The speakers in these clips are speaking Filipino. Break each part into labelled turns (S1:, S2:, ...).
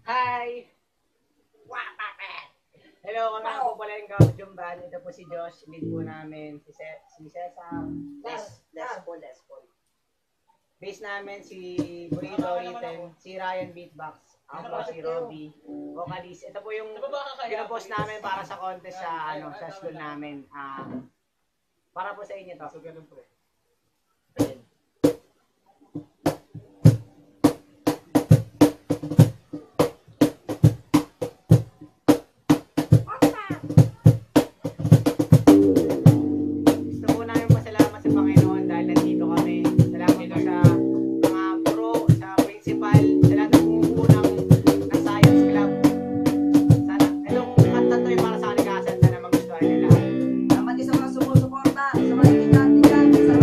S1: Hi! Hello, kami po pala yung Kaujumban. Ito po si Josh, lead po namin. Si Cesar, Les Paul. Base namin si Burrito Written, si Ryan Beatbox, ako po si Robby, vocalist. Ito po yung pinapost namin para sa contest sa school namin. Para po sa inyo to. So, ganun po. Gusto po namin pasalamat sa Panginoon dahil nandito kami. Salamat po sa mga guro, sa principal, sa lahat ng bumubuo ng Science Club. Sana, itong kanta to ay para sa kalikasan. Sana magustuhan nila.
S2: Dapat isa mga sumusuporta sa mga tigan sa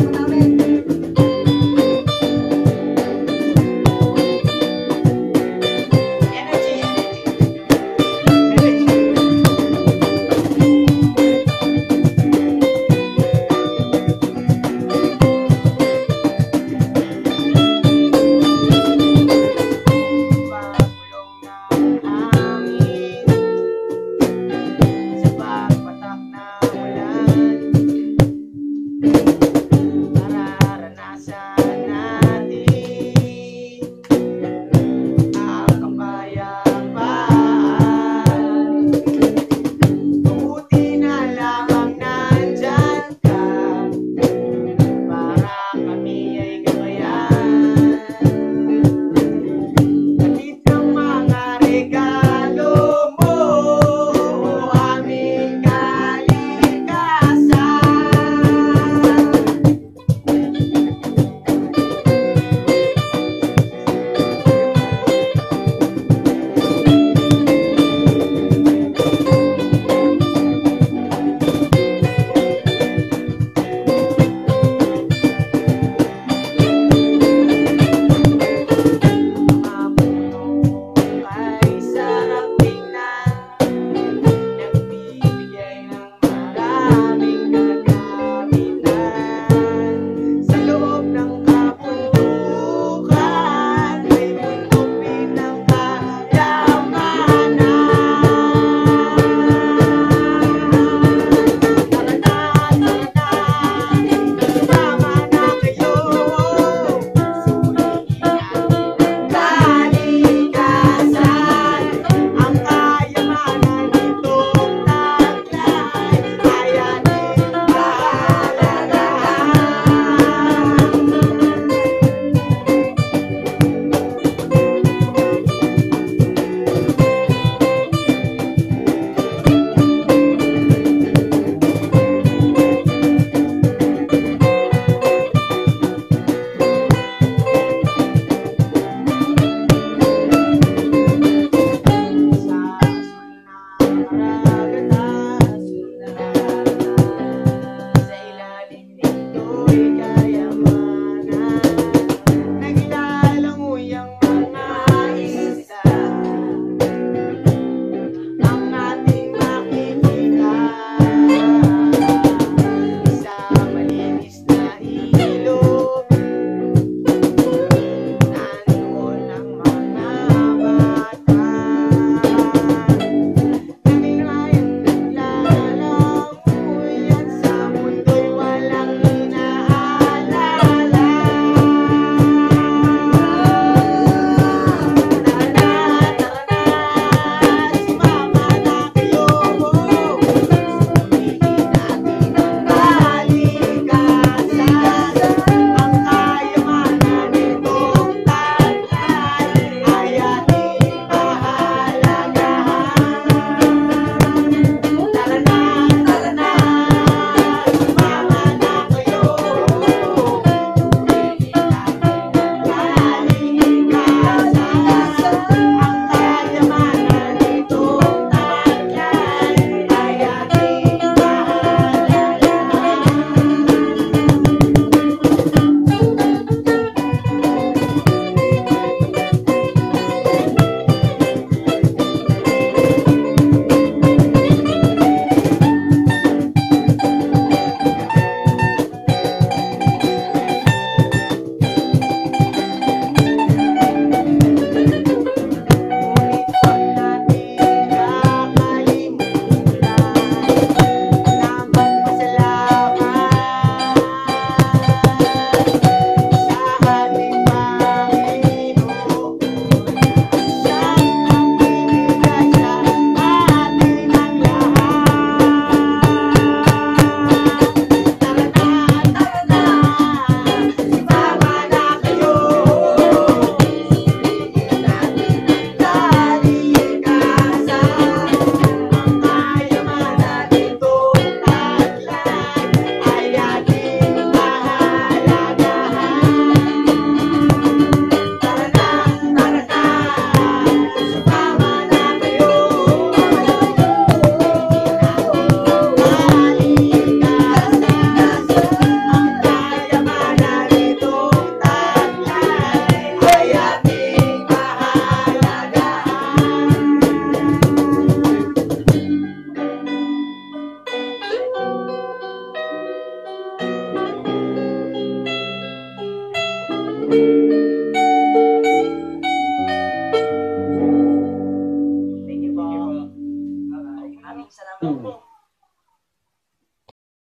S1: Thank you.